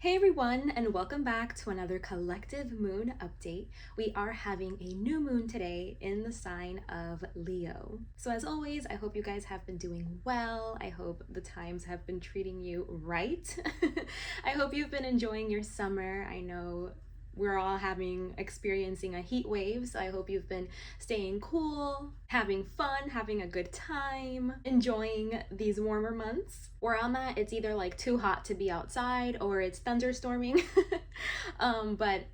Hey everyone, and welcome back to another collective moon update. We are having a new moon today in the sign of Leo. So, as always, I hope you guys have been doing well. I hope the times have been treating you right. I hope you've been enjoying your summer. I know we're all experiencing a heat wave, so I hope you've been staying cool, having fun, having a good time, enjoying these warmer months. Where I'm at, it's either like too hot to be outside or it's thunderstorming. But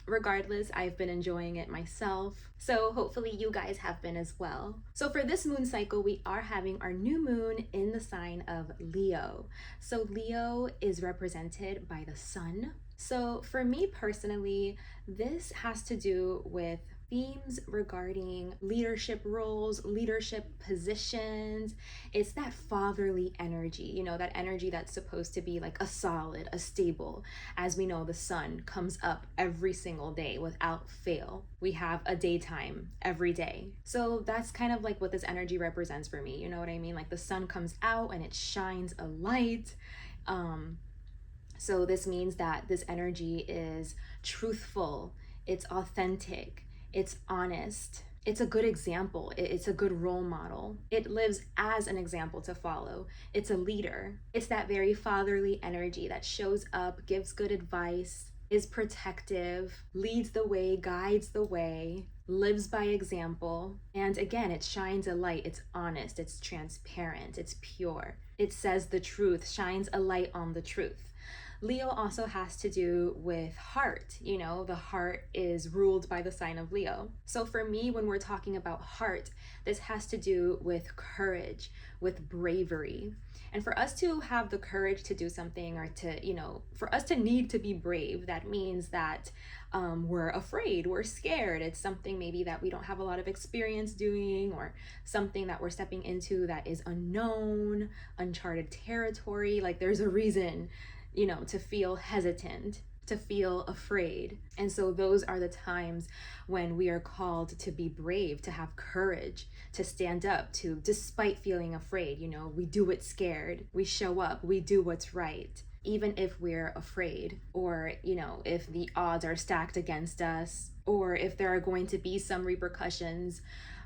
regardless, I've been enjoying it myself. So hopefully you guys have been as well. So for this moon cycle, we are having our new moon in the sign of Leo. So Leo is represented by the sun. So for me personally, this has to do with themes regarding leadership roles, leadership positions. It's that fatherly energy, that energy that's supposed to be like a solid, a stable. As we know, the sun comes up every single day without fail. We have a daytime every day. So that's kind of like what this energy represents for me. You know what I mean? Like the sun comes out and it shines a light. So this means that this energy is truthful, it's authentic, it's honest, it's a good example, it's a good role model. It lives as an example to follow. It's a leader. It's that very fatherly energy that shows up, gives good advice, is protective, leads the way, guides the way, lives by example. And again, it shines a light. It's honest, it's transparent, it's pure. It says the truth, shines a light on the truth. Leo also has to do with heart. The heart is ruled by the sign of Leo. So for me, when we're talking about heart, this has to do with courage, with bravery. And for us to have the courage to do something or for us to need to be brave, that means that we're afraid, we're scared. It's something maybe that we don't have a lot of experience doing, or something that we're stepping into that is unknown, uncharted territory. Like there's a reason to feel hesitant, to feel afraid. And so those are the times when we are called to be brave, to have courage, to stand up, to, despite feeling afraid, we do it scared, we show up, we do what's right, even if we're afraid, or, if the odds are stacked against us, or if there are going to be some repercussions.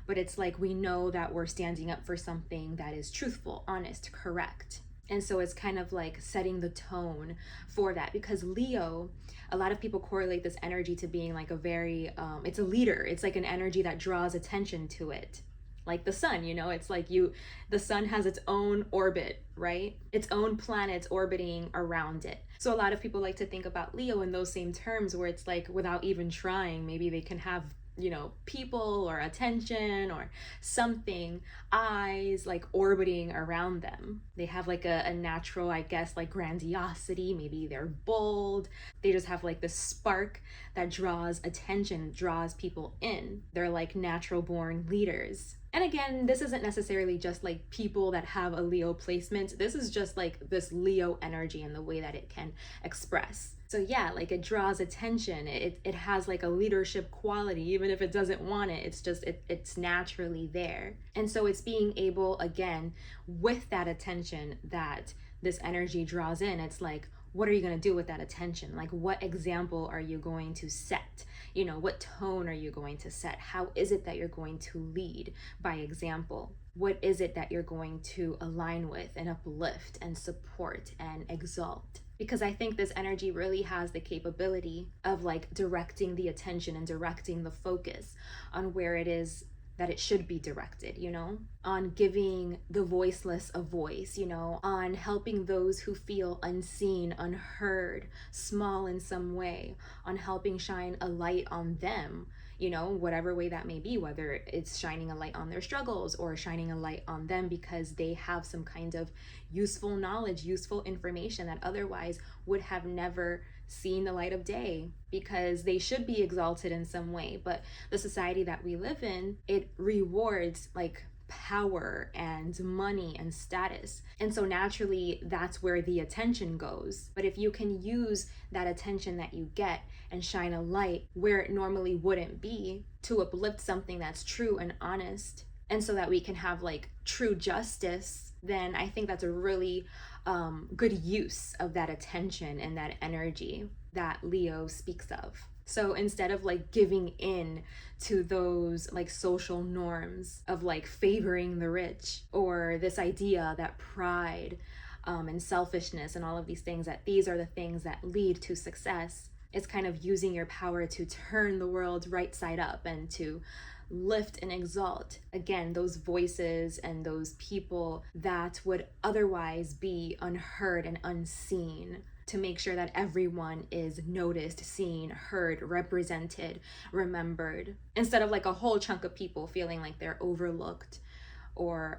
But it's like we know that we're standing up for something that is truthful, honest, correct. And so it's kind of like setting the tone for that, because Leo, a lot of people correlate this energy to being like a very, it's a leader. It's like an energy that draws attention to it. Like the sun, it's like the sun has its own orbit, right? Its own planets orbiting around it. So a lot of people like to think about Leo in those same terms, where it's like without even trying, maybe they can have people or attention or something, eyes like orbiting around them. They have like a natural, I guess, like grandiosity. Maybe they're bold. They just have like this spark that draws attention, draws people in. They're like natural born leaders. And again, this isn't necessarily just like people that have a Leo placement. This is just like this Leo energy and the way that it can express. So yeah, like it draws attention. It has like a leadership quality, even if it doesn't want it. It's just, it's naturally there. And so it's being able, again, with that attention that this energy draws in, it's like, what are you going to do with that attention? Like, what example are you going to set? What tone are you going to set? How is it that you're going to lead by example? What is it that you're going to align with and uplift and support and exalt? Because I think this energy really has the capability of like directing the attention and directing the focus on where it is that it should be directed, on giving the voiceless a voice, on helping those who feel unseen, unheard, small in some way, on helping shine a light on them, whatever way that may be, whether it's shining a light on their struggles or shining a light on them because they have some kind of useful knowledge, useful information that otherwise would have never seen the light of day, because they should be exalted in some way. But the society that we live in, it rewards like power and money and status. And so naturally, that's where the attention goes. But if you can use that attention that you get and shine a light where it normally wouldn't be, to uplift something that's true and honest, and so that we can have like true justice, then I think that's a really good use of that attention and that energy that Leo speaks of. So instead of like giving in to those like social norms of like favoring the rich, or this idea that pride and selfishness and all of these things, that these are the things that lead to success, it's kind of using your power to turn the world right side up and to lift and exalt again those voices and those people that would otherwise be unheard and unseen, to make sure that everyone is noticed, seen, heard, represented, remembered, instead of like a whole chunk of people feeling like they're overlooked or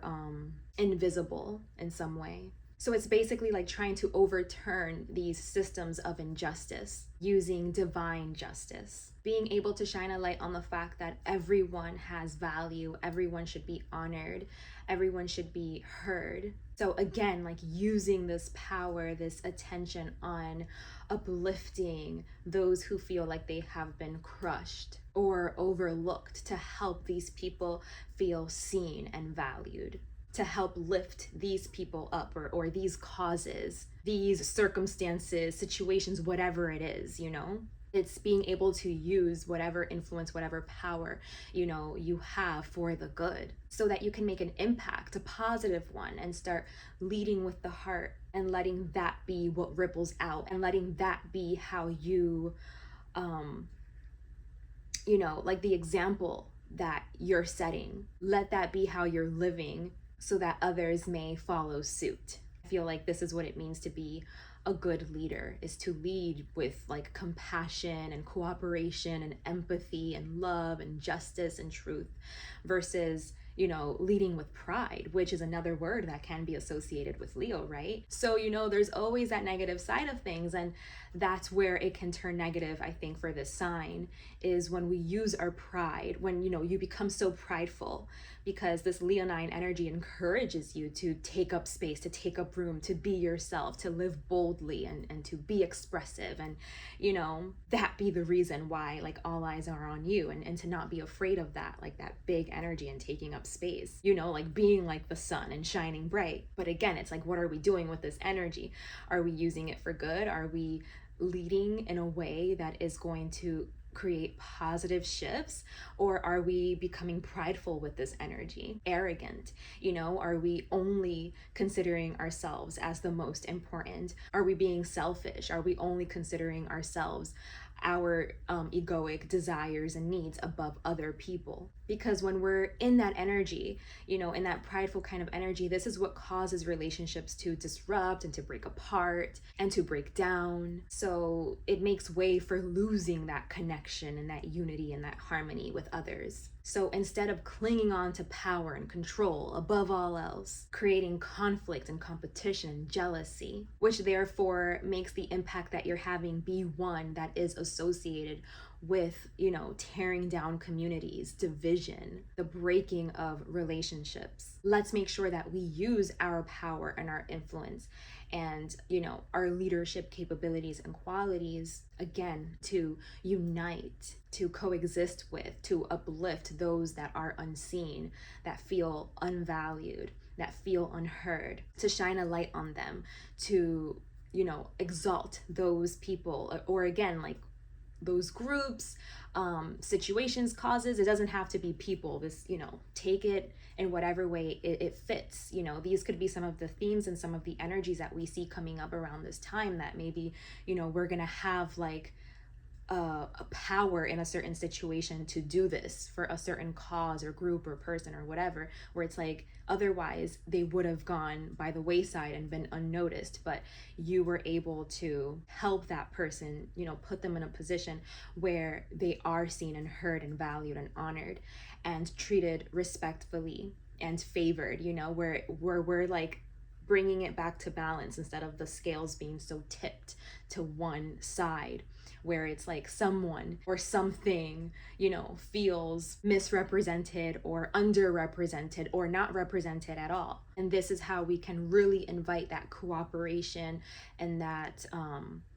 invisible in some way. So it's basically like trying to overturn these systems of injustice using divine justice. Being able to shine a light on the fact that everyone has value, everyone should be honored, everyone should be heard. So again, like using this power, this attention on uplifting those who feel like they have been crushed or overlooked, to help these people feel seen and valued, to help lift these people up, or these causes, these circumstances, situations, whatever it is, you know? It's being able to use whatever influence, whatever power, you know, you have for the good, so that you can make an impact, a positive one, and start leading with the heart and letting that be what ripples out, and letting that be how you, you know, like the example that you're setting, let that be how you're living, so that others may follow suit. I feel like this is what it means to be a good leader, is to lead with like compassion and cooperation and empathy and love and justice and truth, versus, you know, leading with pride, which is another word that can be associated with Leo, right? So, you know, there's always that negative side of things, and that's where it can turn negative, I think, for this sign, is when we use our pride, when, you know, you become so prideful, because this Leonine energy encourages you to take up space, to take up room, to be yourself, to live boldly, and to be expressive, and, you know, that be the reason why like all eyes are on you, and to not be afraid of that, like that big energy and taking up space, you know, like being like the sun and shining bright. But again, it's like, what are we doing with this energy? Are we using it for good? Are we leading in a way that is going to create positive shifts, or are we becoming prideful with this energy, arrogant? You know, are we only considering ourselves as the most important? Are we being selfish? Are we only considering ourselves, our egoic desires and needs above other people? Because when we're in that energy, you know, in that prideful kind of energy, this is what causes relationships to disrupt and to break apart and to break down. So it makes way for losing that connection and that unity and that harmony with others. So instead of clinging on to power and control above all else, creating conflict and competition and jealousy, which therefore makes the impact that you're having be one that is associated with, you know, tearing down communities, division, the breaking of relationships. Let's make sure that we use our power and our influence and, you know, our leadership capabilities and qualities, again, to unite, to coexist with, to uplift those that are unseen, that feel unvalued, that feel unheard, to shine a light on them, to, you know, exalt those people, or again, like those groups, situations, causes. It doesn't have to be people. This, you know, take it in whatever way it fits. You know, these could be some of the themes and some of the energies that we see coming up around this time, that maybe, you know, we're gonna have like a power in a certain situation to do this for a certain cause or group or person or whatever, where it's like otherwise they would have gone by the wayside and been unnoticed, but you were able to help that person, you know, put them in a position where they are seen and heard and valued and honored and treated respectfully and favored, you know, where we're like bringing it back to balance instead of the scales being so tipped to one side, where it's like someone or something, you know, feels misrepresented or underrepresented or not represented at all. And this is how we can really invite that cooperation and that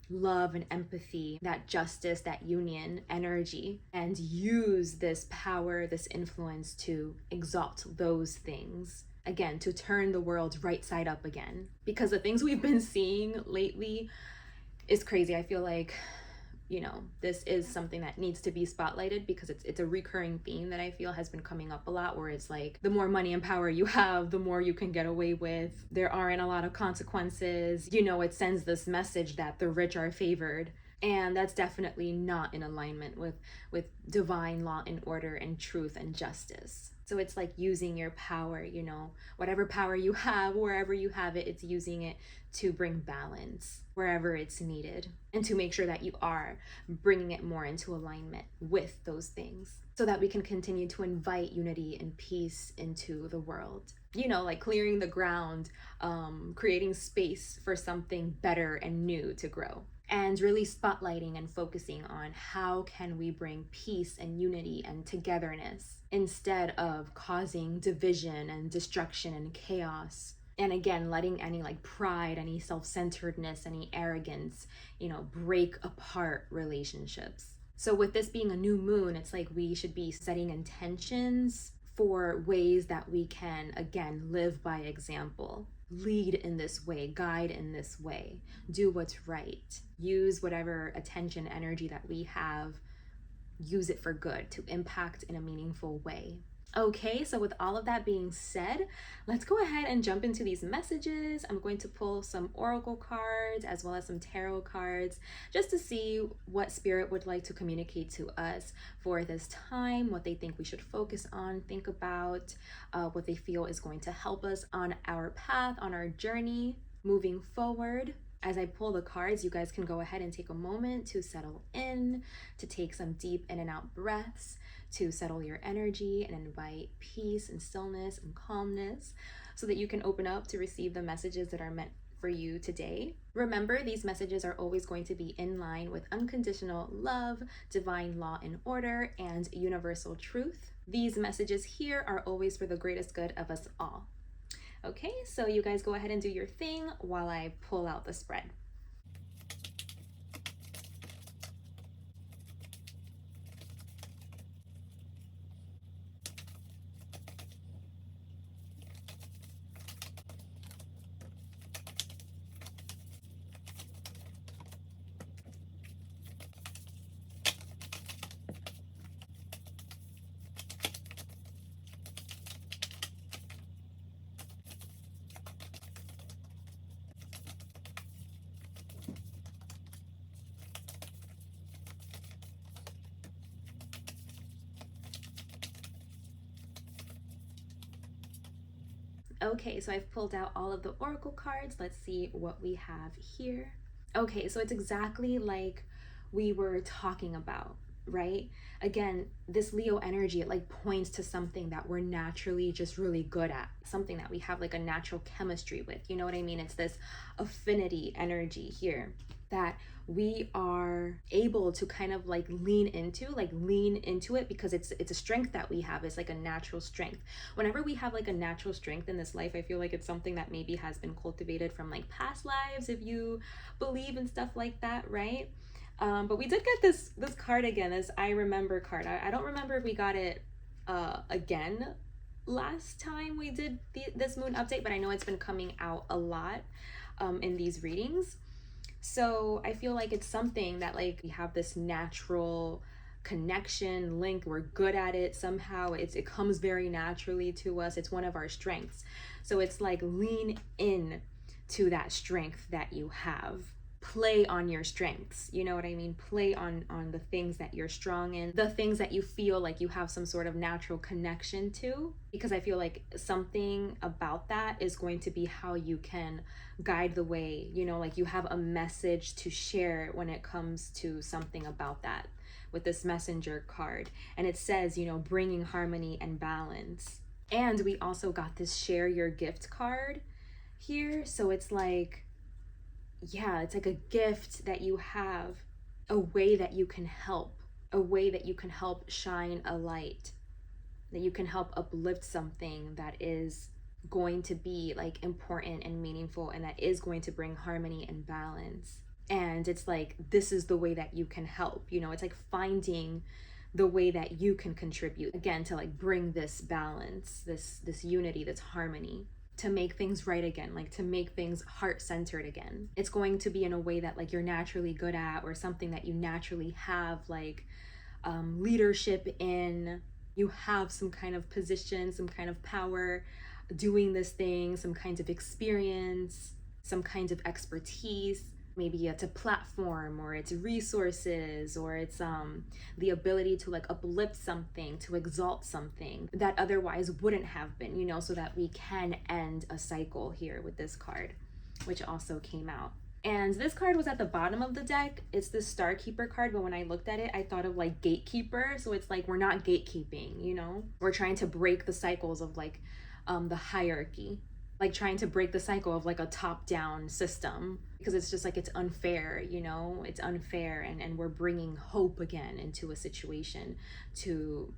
love and empathy, that justice, that union energy, and use this power, this influence to exalt those things again, to turn the world right side up again. Because the things we've been seeing lately is crazy. I feel like, this is something that needs to be spotlighted because it's a recurring theme that I feel has been coming up a lot, where it's like the more money and power you have, the more you can get away with. There aren't a lot of consequences. It sends this message that the rich are favored. And that's definitely not in alignment with divine law and order and truth and justice. So it's like using your power, whatever power you have, wherever you have it, it's using it to bring balance wherever it's needed, and to make sure that you are bringing it more into alignment with those things, so that we can continue to invite unity and peace into the world. Like clearing the ground, creating space for something better and new to grow, and really spotlighting and focusing on how can we bring peace and unity and togetherness instead of causing division and destruction and chaos. And again, letting any like pride, any self-centeredness, any arrogance, break apart relationships. So with this being a new moon, it's like we should be setting intentions for ways that we can, again, live by example, lead in this way, guide in this way, do what's right, use whatever attention, energy that we have, use it for good, to impact in a meaningful way. Okay, so with all of that being said, let's go ahead and jump into these messages. I'm going to pull some oracle cards as well as some tarot cards just to see what spirit would like to communicate to us for this time, what they think we should focus on, think about, what they feel is going to help us on our path, on our journey moving forward. As I pull the cards, you guys can go ahead and take a moment to settle in, to take some deep in and out breaths, to settle your energy and invite peace and stillness and calmness so that you can open up to receive the messages that are meant for you today. Remember, these messages are always going to be in line with unconditional love, divine law and order, and universal truth. These messages here are always for the greatest good of us all. Okay, so you guys go ahead and do your thing while I pull out the spread. Okay, so I've pulled out all of the oracle cards. Let's see what we have here. Okay, so it's exactly like we were talking about, right? Again, this Leo energy, it like points to something that we're naturally just really good at, something that we have like a natural chemistry with. You know what I mean? It's this affinity energy here that we are able to kind of like lean into it because it's a strength that we have. It's like a natural strength. Whenever we have like a natural strength in this life, I feel like it's something that maybe has been cultivated from like past lives, if you believe in stuff like that, right? But we did get this card again, this I remember card. I don't remember if we got it again last time we did this moon update, but I know it's been coming out a lot in these readings. So I feel like it's something that like we have this natural connection, link, we're good at it somehow. It comes very naturally to us. It's one of our strengths. So it's like lean in to that strength that you have. Play on your strengths, you know what I mean? Play on the things that you're strong in, the things that you feel like you have some sort of natural connection to, because I feel like something about that is going to be how you can guide the way, like you have a message to share when it comes to something about that with this messenger card. And it says, bringing harmony and balance. And we also got this share your gift card here. So it's like, yeah, it's like a gift that you have, a way that you can help, a way that you can help shine a light, that you can help uplift something that is going to be like important and meaningful, and that is going to bring harmony and balance. And it's like, this is the way that you can help, it's like finding the way that you can contribute, again, to like bring this balance, this unity, this harmony, to make things right again, like to make things heart-centered again. It's going to be in a way that like you're naturally good at, or something that you naturally have like leadership in. You have some kind of position, some kind of power doing this thing, some kinds of experience, some kinds of expertise. Maybe it's a platform, or it's resources, or it's the ability to like uplift something, to exalt something that otherwise wouldn't have been, you know, so that we can end a cycle here with this card, which also came out. And this card was at the bottom of the deck. It's the Star Keeper card, but when I looked at it, I thought of like gatekeeper. So it's like we're not gatekeeping, you know? We're trying to break the cycles of like the hierarchy, like trying to break the cycle of like a top-down system, because it's just like it's unfair, you know? It's unfair, and we're bringing hope again into a situation to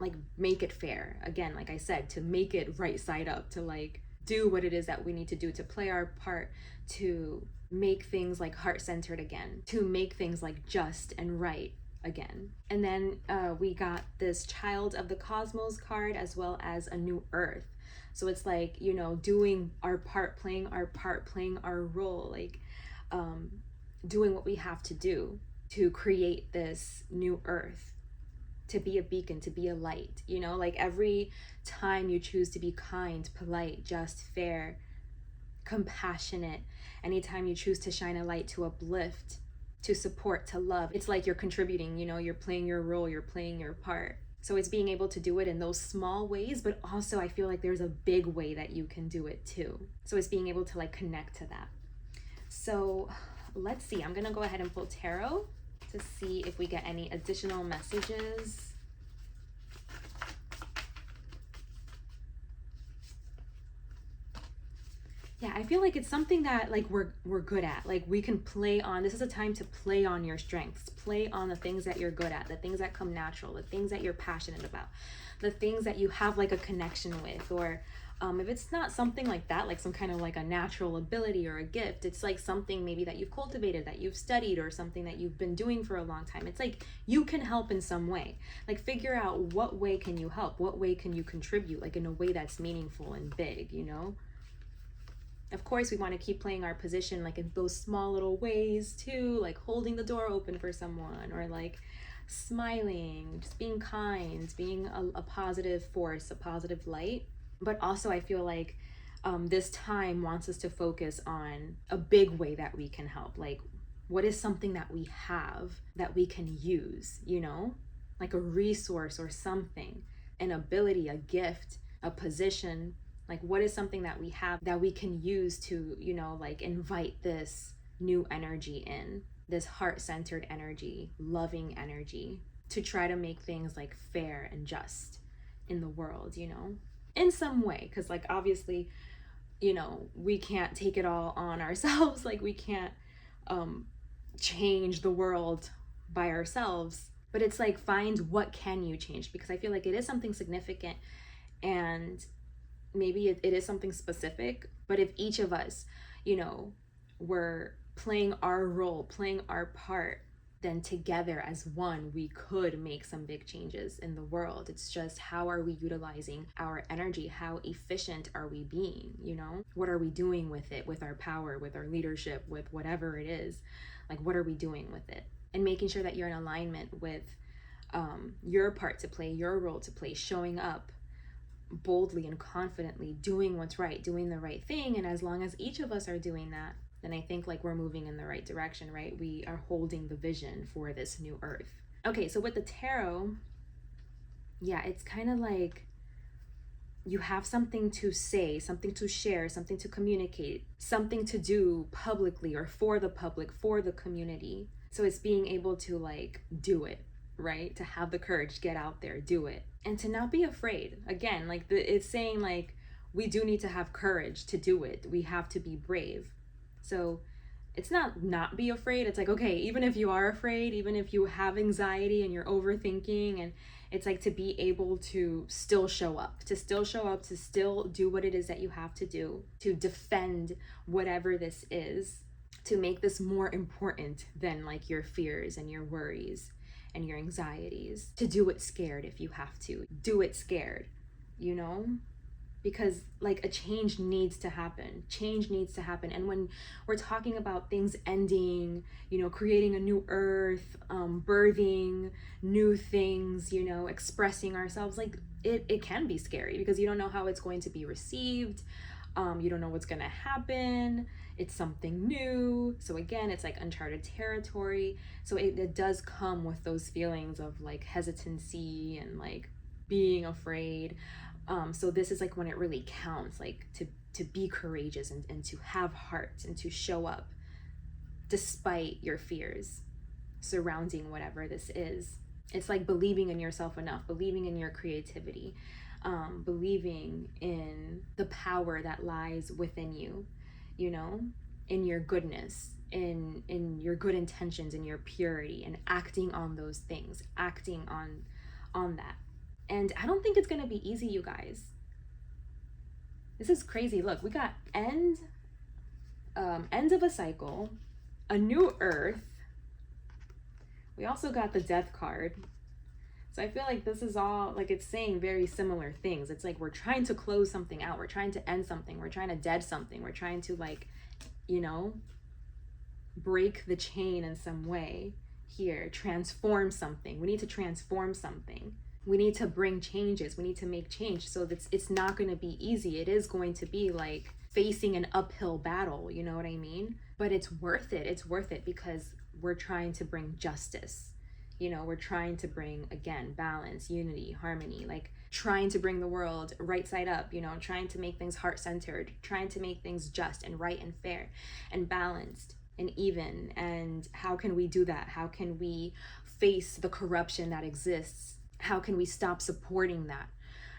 like make it fair again, like I said, to make it right side up, to like do what it is that we need to do, to play our part, to make things like heart-centered again, to make things like just and right again. And then we got this Child of the Cosmos card, as well as a new earth. So it's like, you know, doing our part, playing our part, playing our role, like doing what we have to do to create this new earth, to be a beacon, to be a light, you know, like every time you choose to be kind, polite, just, fair, compassionate, anytime you choose to shine a light, to uplift, to support, to love, it's like you're contributing, you know, you're playing your role, you're playing your part. So it's being able to do it in those small ways, but also I feel like there's a big way that you can do it too. So it's being able to like connect to that. So let's see, I'm gonna go ahead and pull tarot to see if we get any additional messages. Yeah, I feel like it's something that like we're good at. Like we can play on, this is a time to play on your strengths, play on the things that you're good at, the things that come natural, the things that you're passionate about, the things that you have like a connection with. Or if it's not something like that, like some kind of like a natural ability or a gift, it's like something maybe that you've cultivated, that you've studied, or something that you've been doing for a long time. It's like you can help in some way. Like figure out what way can you help, what way can you contribute, like in a way that's meaningful and big, you know? Of course, we want to keep playing our position like in those small little ways too, like holding the door open for someone, or like smiling, just being kind, being a positive force, a positive light. But also I feel like this time wants us to focus on a big way that we can help. Like what is something that we have that we can use, you know, like a resource or something, an ability, a gift, a position. Like what is something that we have that we can use to, you know, like invite this new energy in, this heart-centered energy, loving energy, to try to make things like fair and just in the world, you know, in some way. Because like obviously, you know, we can't take it all on ourselves. Like we can't change the world by ourselves, but it's like find what can you change, because I feel like it is something significant, and maybe it is something specific. But if each of us, you know, were playing our role, playing our part, then together as one, we could make some big changes in the world. It's just, how are we utilizing our energy? How efficient are we being, you know? What are we doing with it, with our power, with our leadership, with whatever it is? Like, what are we doing with it? And making sure that you're in alignment with your part to play, your role to play, showing up boldly and confidently, doing what's right, doing the right thing. And as long as each of us are doing that, then I think like we're moving in the right direction, right? We are holding the vision for this new earth. Okay, so with the tarot, yeah, it's kind of like you have something to say, something to share, something to communicate, something to do publicly or for the public, for the community. So it's being able to like do it, right? To have the courage, get out there, do it. And to not be afraid. Again, like it's saying like we do need to have courage to do it. We have to be brave. So it's not be afraid. It's like, okay, even if you are afraid, even if you have anxiety and you're overthinking, and it's like to be able to still show up, to still do what it is that you have to do, to defend whatever this is, to make this more important than like your fears and your worries, and your anxieties, to do it scared if you have to. Do it scared, you know? Because like a change needs to happen. Change needs to happen. And when we're talking about things ending, you know, creating a new earth, birthing new things, you know, expressing ourselves, like it can be scary because you don't know how it's going to be received. You don't know what's going to happen. It's something new. So again, it's like uncharted territory. So it does come with those feelings of like hesitancy and like being afraid. So this is like when it really counts, like to be courageous and to have heart and to show up despite your fears surrounding whatever this is. It's like believing in yourself enough, believing in your creativity, believing in the power that lies within you, you know, in your goodness, in your good intentions, in your purity, and acting on those things, acting on that. And I don't think it's gonna be easy, you guys. This is crazy. Look, we got end of a cycle, a new earth. We also got the death card. So I feel like this is all like it's saying very similar things. It's like we're trying to close something out. We're trying to end something. We're trying to dead something. We're trying to like, you know, break the chain in some way here, transform something. We need to transform something. We need to bring changes. We need to make change. So that's, it's not going to be easy. It is going to be like facing an uphill battle, you know what I mean? But it's worth it. It's worth it because we're trying to bring justice. You know, we're trying to bring, again, balance, unity, harmony, like trying to bring the world right side up, you know, trying to make things heart-centered, trying to make things just and right and fair and balanced and even. And how can we do that? How can we face the corruption that exists? How can we stop supporting that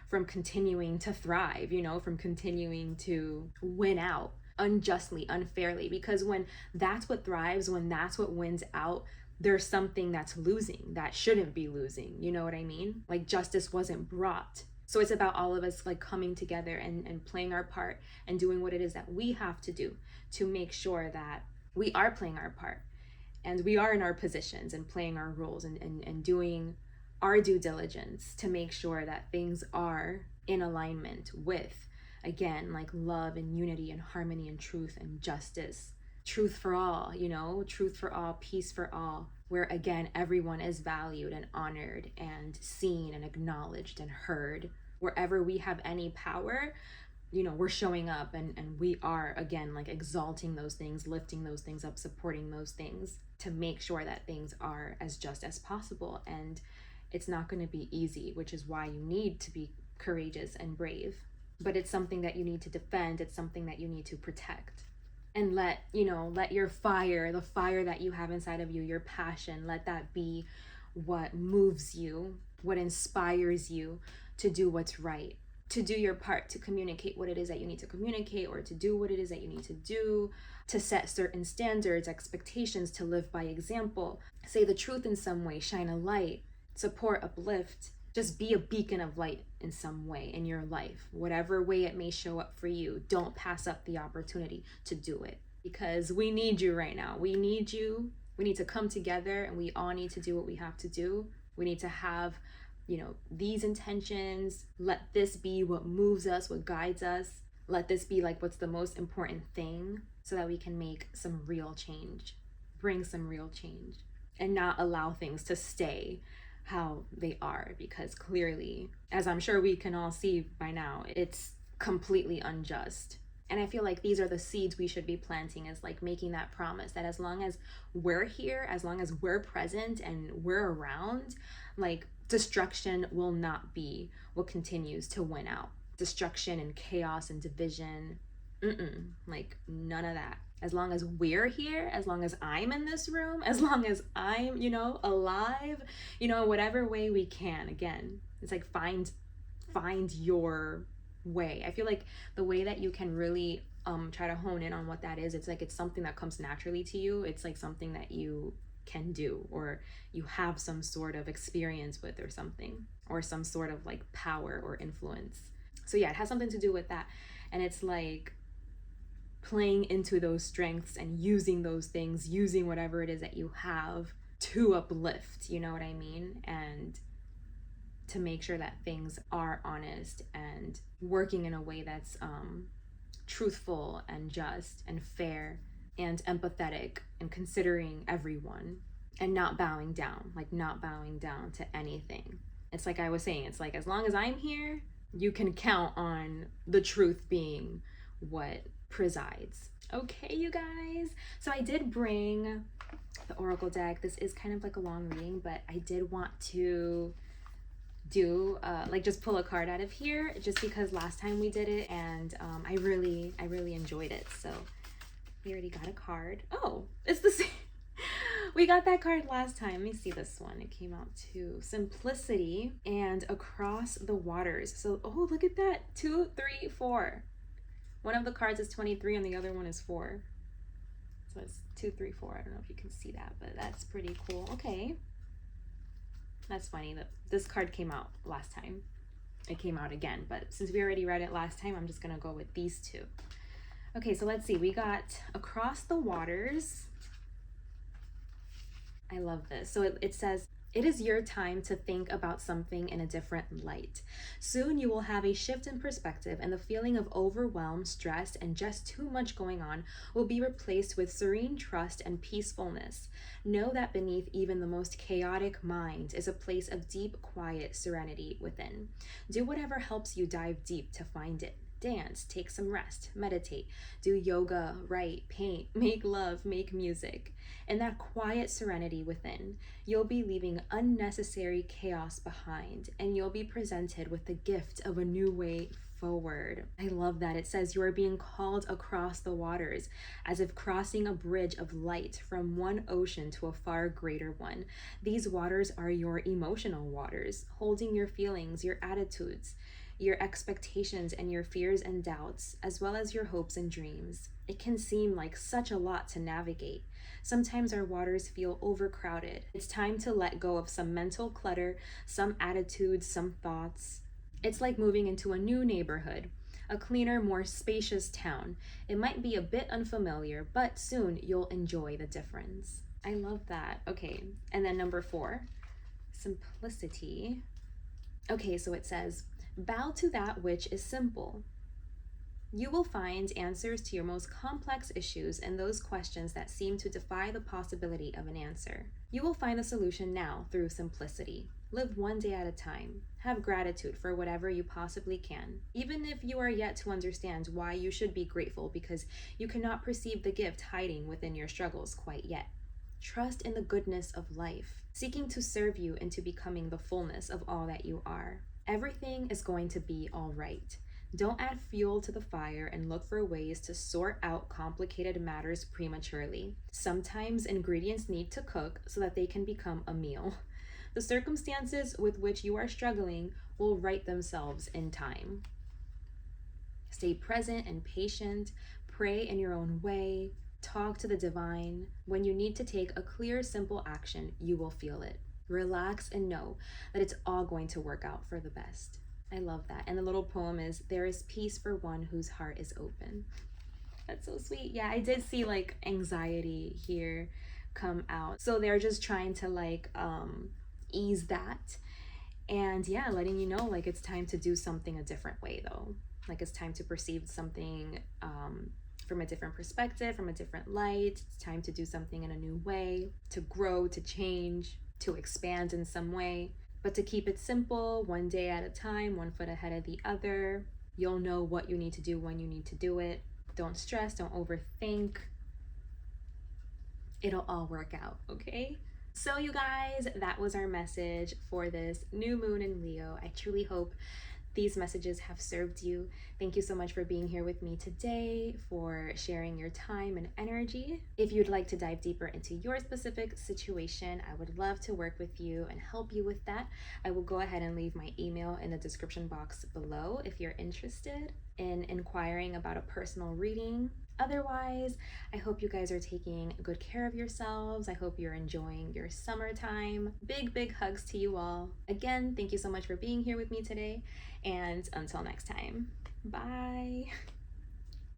from continuing to thrive, you know, from continuing to win out unjustly, unfairly? Because when that's what thrives, when that's what wins out, there's something that's losing that shouldn't be losing. You know what I mean? Like justice wasn't brought. So it's about all of us like coming together and playing our part and doing what it is that we have to do to make sure that we are playing our part and we are in our positions and playing our roles and doing our due diligence to make sure that things are in alignment with, again, like love and unity and harmony and truth and justice. Truth for all, you know, truth for all, peace for all, where again, everyone is valued and honored and seen and acknowledged and heard. Wherever we have any power, you know, we're showing up and we are, again, like exalting those things, lifting those things up, supporting those things to make sure that things are as just as possible. And it's not going to be easy, which is why you need to be courageous and brave. But it's something that you need to defend. It's something that you need to protect. And let, you know, let your fire, the fire that you have inside of you, your passion, let that be what moves you, what inspires you to do what's right, to do your part, to communicate what it is that you need to communicate, or to do what it is that you need to do, to set certain standards, expectations, to live by example, say the truth in some way, shine a light, support, uplift, just be a beacon of light in some way in your life, whatever way it may show up for you. Don't pass up the opportunity to do it because we need you right now. We need you. We need to come together and we all need to do what we have to do. We need to have, you know, these intentions. Let this be what moves us, what guides us. Let this be like what's the most important thing so that we can make some real change, bring some real change, and not allow things to stay how they are, because clearly, as I'm sure we can all see by now, it's completely unjust. And I feel like these are the seeds we should be planting, is like making that promise that as long as we're here, as long as we're present and we're around, like destruction will not be what continues to win out. Destruction and chaos and division, like none of that. As long as we're here, as long as I'm in this room, as long as I'm, you know, alive, you know, whatever way we can. Again, it's like find your way. I feel like the way that you can really try to hone in on what that is, it's like it's something that comes naturally to you. It's like something that you can do, or you have some sort of experience with, or something, or some sort of like power or influence. So yeah, it has something to do with that. And it's like playing into those strengths and using those things, using whatever it is that you have to uplift, you know what I mean? And to make sure that things are honest and working in a way that's truthful and just and fair and empathetic and considering everyone and not bowing down, like not bowing down to anything. It's like I was saying, it's like as long as I'm here, you can count on the truth being what presides. Okay, you guys. So I did bring the Oracle deck. This is kind of like a long reading, but I did want to do like just pull a card out of here just because last time we did it and I really enjoyed it. So we already got a card. Oh, it's the same. We got that card last time. Let me see this one. It came out to Simplicity and Across the Waters. So, oh, look at that. 2, 3, 4. One of the cards is 23 and the other one is 4. So it's 2, 3, 4. I don't know if you can see that, but that's pretty cool. Okay. That's funny that this card came out last time. It came out again, but since we already read it last time, I'm just gonna go with these two. Okay, so let's see. We got Across the Waters. I love this. So it says, it is your time to think about something in a different light. Soon you will have a shift in perspective and the feeling of overwhelm, stress, and just too much going on will be replaced with serene trust and peacefulness. Know that beneath even the most chaotic mind is a place of deep, quiet serenity within. Do whatever helps you dive deep to find it. Dance, take some rest, meditate, do yoga, write, paint, make love, make music. In that quiet serenity within, you'll be leaving unnecessary chaos behind and you'll be presented with the gift of a new way forward. I love that. It says you are being called across the waters as if crossing a bridge of light from one ocean to a far greater one. These waters are your emotional waters, holding your feelings, your attitudes, your expectations and your fears and doubts, as well as your hopes and dreams. It can seem like such a lot to navigate. Sometimes our waters feel overcrowded. It's time to let go of some mental clutter, some attitudes, some thoughts. It's like moving into a new neighborhood, a cleaner, more spacious town. It might be a bit unfamiliar, but soon you'll enjoy the difference. I love that. Okay, and then number 4, Simplicity. Okay, so it says, bow to that which is simple. You will find answers to your most complex issues and those questions that seem to defy the possibility of an answer. You will find the solution now through simplicity. Live one day at a time. Have gratitude for whatever you possibly can, even if you are yet to understand why you should be grateful because you cannot perceive the gift hiding within your struggles quite yet. Trust in the goodness of life, seeking to serve you into becoming the fullness of all that you are. Everything is going to be all right. Don't add fuel to the fire and look for ways to sort out complicated matters prematurely. Sometimes ingredients need to cook so that they can become a meal. The circumstances with which you are struggling will right themselves in time. Stay present and patient. Pray in your own way. Talk to the divine. When you need to take a clear, simple action, you will feel it. Relax and know that it's all going to work out for the best. I love that. And the little poem is, there is peace for one whose heart is open. That's so sweet. Yeah, I did see like anxiety here come out. So they're just trying to like ease that. And yeah, letting you know like it's time to do something a different way though. Like it's time to perceive something from a different perspective, from a different light. It's time to do something in a new way, to grow, to change, to expand in some way, but to keep it simple, one day at a time, one foot ahead of the other. You'll know what you need to do when you need to do it. Don't stress, don't overthink. It'll all work out, okay? So you guys, that was our message for this new moon in Leo. I truly hope these messages have served you. Thank you so much for being here with me today, for sharing your time and energy. If you'd like to dive deeper into your specific situation, I would love to work with you and help you with that. I will go ahead and leave my email in the description box below if you're interested in inquiring about a personal reading. Otherwise, I hope you guys are taking good care of yourselves. I hope you're enjoying your summertime. Big hugs to you all. Again, thank you so much for being here with me today. And until next time, bye.